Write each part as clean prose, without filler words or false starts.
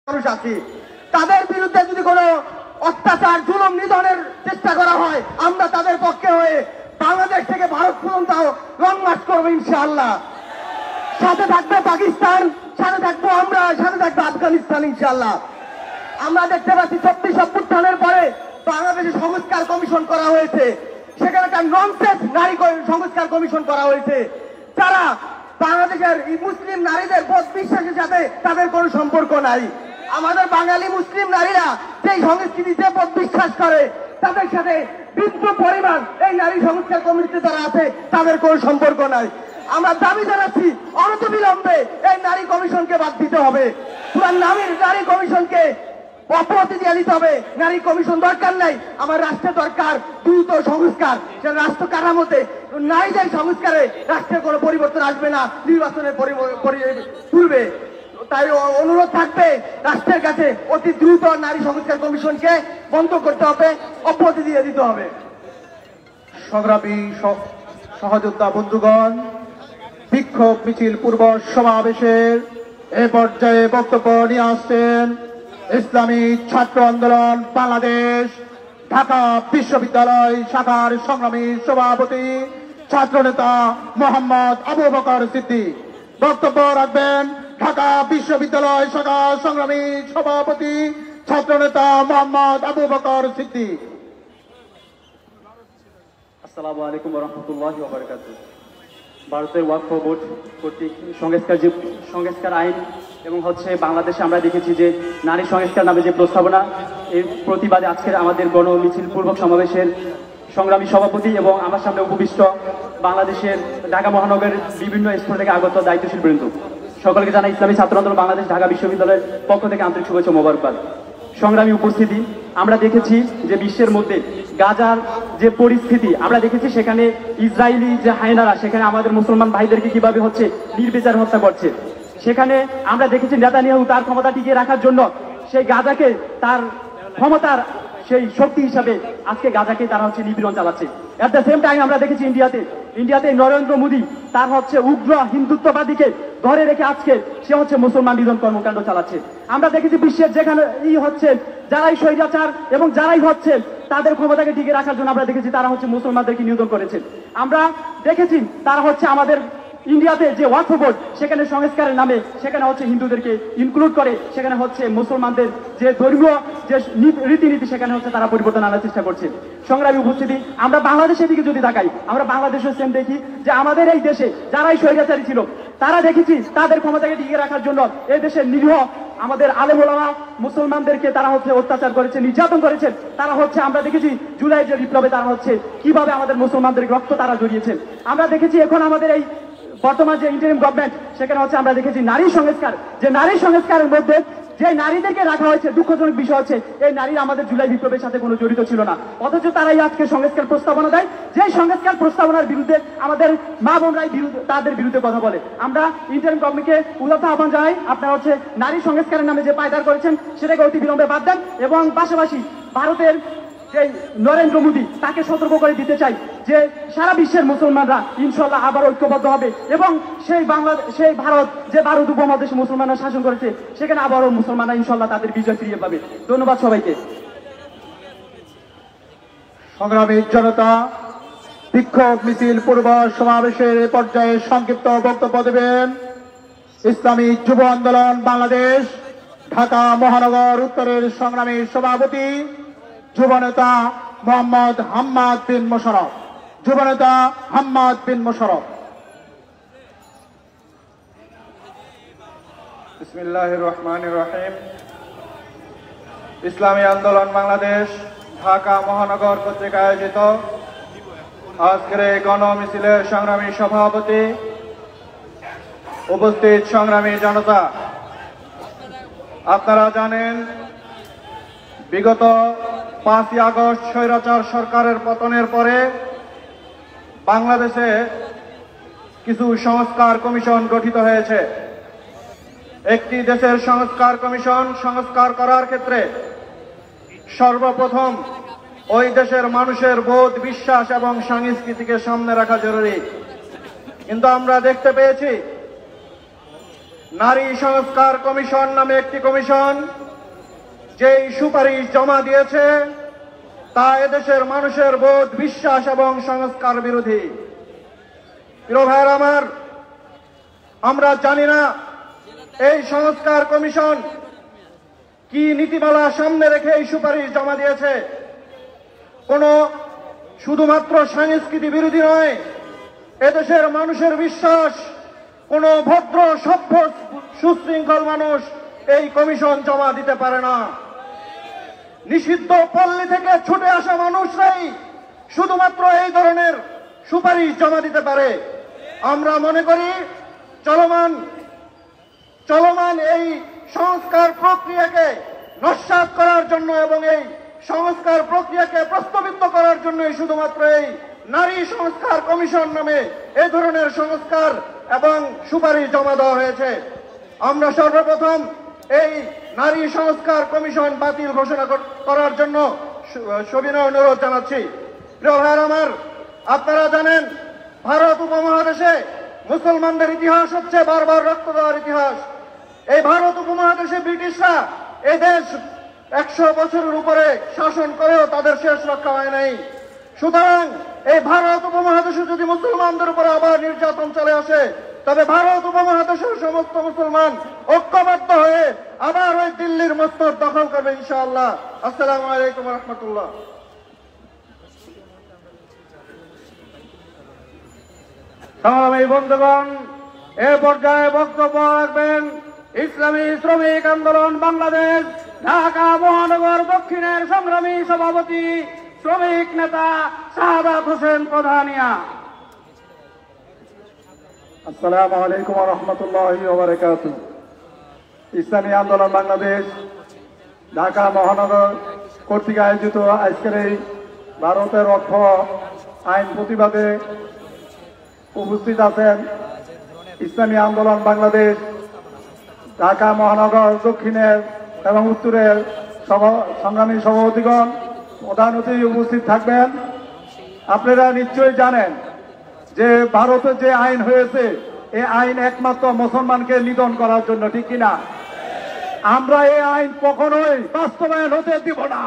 মানুষ আছে, তাদের বিরুদ্ধে যদি কোনো অত্যাচার জুলুম নিধনের চেষ্টা করা হয়, আমরা তাদের পক্ষে হয়ে বাংলাদেশ থেকে ভারত পর্যন্ত লং মার্চ করবো ইনশাআল্লাহ। সাথে থাকবে পাকিস্তান, সাথে থাকবো আমরা, সাথে থাকবে আফগানিস্তান ইনশাআল্লাহ। আমরা দেখতে পাচ্ছি 24 অভ্যুত্থানের পরে বাংলাদেশে সংস্কার কমিশন করা হয়েছে, সেখানে একটা ননসেন্স নারী সংস্কার কমিশন করা হয়েছে। যারা বাংলাদেশের মুসলিম নারীদের বোধ বিশ্বাসের সাথে তাদের কোনো সম্পর্ক নাই। আমাদের বাঙালি মুসলিম নারীরা যেই সংস্কৃতিতে বোধ বিশ্বাস করে, তাদের সাথে বিন্দু পরিমাণ এই নারী সংস্কার কমিটিতে যারা আছে তাদের কোনো সম্পর্ক নাই। আমরা দাবি জানাচ্ছি অনতিবিলম্বে এই নারী কমিশনকে বাদ দিতে হবে, পুরো নারী কমিশনকে অপরাধী দিয়ে দিতে হবে। নারী কমিশন দরকার নাই, আমার রাষ্ট্রের দরকার দ্রুত সংস্কার। সেটা রাষ্ট্র কাঠামোতে নারীদের সংস্কারে রাষ্ট্রের কোনো পরিবর্তন আসবে না নির্বাচনের পূর্বে। তাই অনুরোধ থাকবে রাষ্ট্রের কাছে অতি দ্রুত নারী সংস্কার কমিশনকে বন্ধ করতে হবে, অব্যাহতি দিয়ে দিতে হবে। সংগ্রামী সহযোদ্ধা বন্ধুগণ, বিক্ষোভ মিছিল পূর্ব সমাবেশের এ পর্যায়ে বক্তব্য নিয়ে আসছেন ইসলামী ছাত্র আন্দোলন বাংলাদেশ ঢাকা বিশ্ববিদ্যালয় শাখার সংগ্রামী সভাপতি ছাত্রনেতা মোহাম্মদ আবু বকর সিদ্দিক। বক্তব্য রাখবেন ঢাকা বিশ্ববিদ্যালয় শাখা সংগ্রামী সভাপতি ছাত্রনেতা মোহাম্মদ আবু বকর সিদ্দিক। আসসালামু আলাইকুম ওয়া রাহমাতুল্লাহি ওয়া বারাকাতুহু। ভারতের ওয়াকফ বোর্ড কর্তৃক সংস্কার আইন এবং বাংলাদেশে আমরা দেখেছি যে নারী সংস্কার নামে যে প্রস্তাবনা, এর প্রতিবাদে আজকের আমাদের গণ মিছিল পূর্বক সমাবেশের সংগ্রামী সভাপতি এবং আমার সামনে উপবিষ্ট বাংলাদেশের ঢাকা মহানগরের বিভিন্ন স্তর থেকে আগত দায়িত্বশীল বৃন্দ, সকলকে জানাই ইসলামী ছাত্র আন্দোলন বাংলাদেশ ঢাকা বিশ্ববিদ্যালয়ের পক্ষ থেকে আন্তরিক শুভেচ্ছা ও মোবারকবাদ। সংগ্রামী উপস্থিতি, আমরা দেখেছি যে বিশ্বের মধ্যে গাজার যে পরিস্থিতি আমরা দেখেছি, সেখানে ইসরায়েলি যে হায়নারা সেখানে আমাদের মুসলমান ভাইদেরকে কিভাবে নির্বিচার হত্যা করছে। সেখানে আমরা দেখেছি নেতানিয়াহু তার ক্ষমতা টিকিয়ে রাখার জন্য সেই গাজাকে তার ক্ষমতার সেই শক্তি হিসাবে আজকে গাজাকে তারা নিপীড়ন চালাচ্ছে। এট দ্য সেম টাইম আমরা দেখেছি ইন্ডিয়াতে নরেন্দ্র মোদী তার উগ্র হিন্দুত্ববাদীকে ধরে রেখে আজকে সে মুসলমান নিধন কর্মকাণ্ড চালাচ্ছে। আমরা দেখেছি বিশ্বের যেখানে যারাই স্বৈরাচার এবং যারাই তাদের ক্ষমতাকে টিকে রাখার জন্য আমরা দেখেছি তারা মুসলমানদেরকে নিধন করেছে। আমরা দেখেছি তারা আমাদের ইন্ডিয়াতে যে ওয়াকফ বোর্ড সেখানে সংস্কারের নামে সেখানে হিন্দুদেরকে ইনক্লুড করে, সেখানে মুসলমানদের যে ধর্মীয় যে রীতিনীতি সেখানে তারা পরিবর্তন আনার চেষ্টা করছে। সংগ্রামী উপস্থিতি, আমরা বাংলাদেশের দিকে যদি তাকাই, আমরা বাংলাদেশের সেম দেখি যে আমাদের এই দেশে যারাই স্বৈরাচারী ছিল তারা দেখেছি তাদের ক্ষমতাকে টিকে রাখার জন্য এই দেশের নিরীহ আমাদের আলেম ওলামা মুসলমানদেরকে তারা অত্যাচার করেছে, নির্যাতন করেছেন। তারা আমরা দেখেছি জুলাই যে বিপ্লবে তারা কিভাবে আমাদের মুসলমানদের রক্ত তারা জড়িয়েছেন। আমরা দেখেছি এখন আমাদের এই বর্তমান যে ইন্টারিম গভর্নমেন্ট সেখানে আমরা দেখেছি নারী সংস্কার, যে নারী সংস্কারের মধ্যে যে নারীদেরকে রাখা হয়েছে, দুঃখজনক বিষয় এই নারীরা আমাদের জুলাই বিপ্লবের সাথে কোনো জড়িত ছিল না, অথচ তারাই আজকে সংস্কার প্রস্তাবনা দেয়। যে সংস্কার প্রস্তাবনার বিরুদ্ধে আমাদের মা বোনরাই তাদের বিরুদ্ধে কথা বলে। আমরা ইন্টারিম গভর্নমেন্টকে উদাত্ত আহ্বান জানাই, আপনারা নারী সংস্কারের নামে যে পায়দার করেছেন সেটাকে অতি বিলম্বে বাদ দেন এবং পাশাপাশি ভারতের যে নরেন্দ্র মোদী তাকে সতর্ক করে দিতে চাই যে সারা বিশ্বের মুসলমানরা ইনশাল্লাহ আবার ঐক্যবদ্ধ হবে এবং সেই ভারত যে ভারত উপমহাদেশে মুসলমানরা শাসন করেছে সেখানে আবারও মুসলমানরা ইনশাল্লাহ তাদের বিজয় ফিরিয়ে পাবে। ধন্যবাদ সবাইকে। সংগ্রামী জনতা, বিক্ষোভ মিছিল পূর্ব সমাবেশের পর্যায়ে সংক্ষিপ্ত বক্তব্য দেবেন ইসলামী যুব আন্দোলন বাংলাদেশ ঢাকা মহানগর উত্তরের সংগ্রামী সভাপতি যুবনেতা মোহাম্মদ হাম্মাদ বিন মোশাররফ। যুবনেতা হাম্মাদ বিন মোশাররফ। বিসমিল্লাহির রহমানির রহিম। ইসলামী আন্দোলন বাংলাদেশ ঢাকা মহানগর কর্তৃক আয়োজিত আজকের এই গণ মিছিলের সংগ্রামী সভাপতি, উপস্থিত সংগ্রামী জনতা, আপনারা জানেন বিগত 5ই আগস্ট স্বৈরাচার সরকারের পতনের পরে বাংলাদেশে কিছু সংস্কার কমিশন গঠিত হয়েছে। একটি দেশের সংস্কার কমিশন সংস্কার করার ক্ষেত্রে সর্বপ্রথম ওই দেশের মানুষের বোধ বিশ্বাস এবং সংস্কৃতিকে সামনে রাখা জরুরি। কিন্তু আমরা দেখতে পেয়েছি নারী সংস্কার কমিশন নামে একটি কমিশন যেই সুপারিশ জমা দিয়েছে তা এদেশের মানুষের বোধ, বিশ্বাস এবং সংস্কার বিরোধী। প্রিয় ভাইয়ের আমার, আমরা জানি না এই সংস্কার কমিশন কি নীতিমালা সামনে রেখে এই সুপারিশ জমা দিয়েছে। কোন শুধুমাত্র সংস্কৃতি বিরোধী নয়, এদেশের মানুষের বিশ্বাস, কোন ভদ্র সভ্য সুশৃঙ্খল মানুষ এই কমিশন জমা দিতে পারে না। নিষিদ্ধ পল্লী থেকে ছুটে আসা মানুষরাই শুধুমাত্র এই ধরনের সুপারিশ জমা দিতে পারে। আমরা মনে করি চলমান এই সংস্কার প্রক্রিয়াকে নস্যাৎ করার জন্য এবং এই সংস্কার প্রক্রিয়াকে প্রশ্নবিদ্ধ করার জন্যই শুধুমাত্র এই নারী সংস্কার কমিশন নামে এই ধরনের সংস্কার এবং সুপারিশ জমা দেওয়া হয়েছে। আমরা সর্বপ্রথম এই নারী সংস্কার কমিশন বাতিল ঘোষণা করার জন্য সবিনয় অনুরোধ জানাচ্ছি। প্রিয় ভাইয়ের আমার, আপনারা জানেন ভারত উপমহাদেশে মুসলমানদের ইতিহাস হচ্ছে বারবার রক্ত দেওয়ার ইতিহাস। এই ভারত উপমহাদেশে ব্রিটিশরা এই দেশ 100 বছরের উপরে শাসন করেও তাদের শেষ রক্ষা হয় নাই। সুতরাং এই ভারত উপমহাদেশে যদি মুসলমানদের উপরে আবার নির্যাতন চলে আসে, তবে ভারত উপমহাদেশের সমস্ত মুসলমান ঐক্যবদ্ধ হয়ে আবার ওই দিল্লির মস্তক দখল করবে ইনশাআল্লাহ। আসসালামু আলাইকুম ওয়া রাহমাতুল্লাহ। সংগ্রামী বন্ধুগণ, এ পর্যায়ে বক্তব্য রাখবেন ইসলামী শ্রমিক আন্দোলন বাংলাদেশ ঢাকা মহানগর দক্ষিণের সংগ্রামী সভাপতি শ্রমিক নেতা শাহাদাত হোসেন প্রধানিয়া। আসসালামু আলাইকুম ওয়া রাহমাতুল্লাহি ওয়া বারাকাতুহু। ইসলামী আন্দোলন বাংলাদেশ ঢাকা মহানগর কর্তৃক আয়োজিত আজকের এই ভারতের অর্থ আইন প্রতিবাদে উপস্থিত আছেন ইসলামী আন্দোলন বাংলাদেশ ঢাকা মহানগর দক্ষিণের এবং উত্তরের সংগ্রামী সভাপতিগণ, প্রধান অতিথি উপস্থিত থাকবেন। আপনারা নিশ্চয়ই জানেন যে ভারতে যে আইন হয়েছে, এই আইন একমাত্র মুসলমানকে নিধন করার জন্য, ঠিক কিনা? আমরা এই আইন কখনোই বাস্তবায়ন হতে দিব না।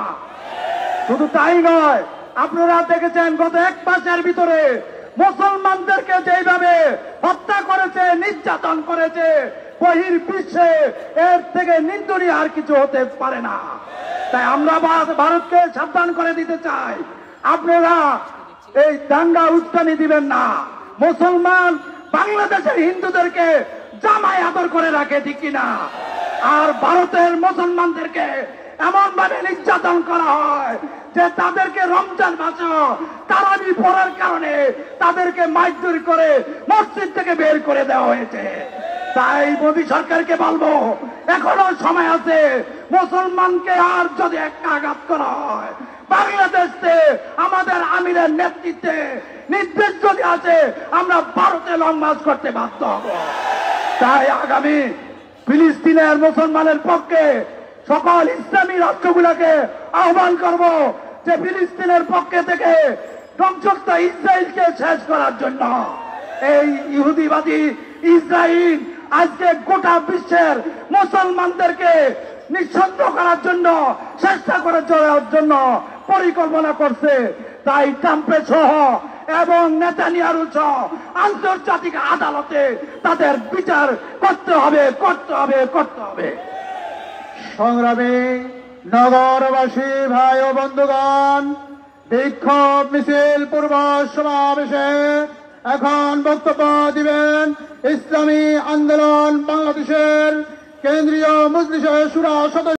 শুধু তাই নয়, আপনারা দেখেছেন গত 1 মাসের ভিতরে মুসলমানদেরকে যেভাবে হত্যা করেছে, নির্যাতন করেছে, বহির্বিশ্বে এর থেকে নিন্দনীয় আর কিছু হতে পারে না। তাই আমরা ভারতকে সাবধান করে দিতে চাই, আপনারা এই দাঙ্গা উস্কানি দিবেন না। মুসলমান বাংলাদেশের হিন্দুদেরকে জামাই আদর করে রাখে, ঠিক কিনা? আর ভারতের মুসলমানদেরকে এমন ভাবে নির্যাতন করা হয় যে তাদেরকে রমজান মাসে তারাবি পড়ার কারণে তাদেরকে মারধর করে মসজিদ থেকে বের করে দেওয়া হয়েছে। তাই মোদী সরকারকে বলবো, এখনো সময় আছে। মুসলমানকে আর যদি একটা আঘাত করা হয়, বাংলাদেশে আমাদের আমিরের নেতৃত্বে নির্দেশ যদি আছে, আমরা ভারতে লং মার্চ করতে বাধ্য হব। তাই আগামী ফিলিস্তিনের মুসলমানের পক্ষে সকল ইসলামী রাষ্ট্রগুলোকে আহ্বান করব যে ফিলিস্তিনের পক্ষে থেকে ধ্বংসপ্রাপ্ত ইসরায়েলকে শেষ করার জন্য। এই ইহুদিবাদী ইসরায়েল আজকে গোটা বিশ্বের মুসলমানদেরকে নিঃসন্দ করার জন্য, চেষ্টা করে চলার জন্য পরিকল্পনা করছে। তাই ট্রাম্পের সহ এবং নেতানিয়াহু সহ আন্তর্জাতিক আদালতে তাদের বিচার করতে হবে। সংগ্রামী নগরবাসী ভাই ও বন্ধুগণ, বিক্ষোভ মিছিল পূর্ব সমাবেশে এখন বক্তব্য দিবেন ইসলামী আন্দোলন বাংলাদেশের কেন্দ্রীয় মজলিসে শুরা সদস্য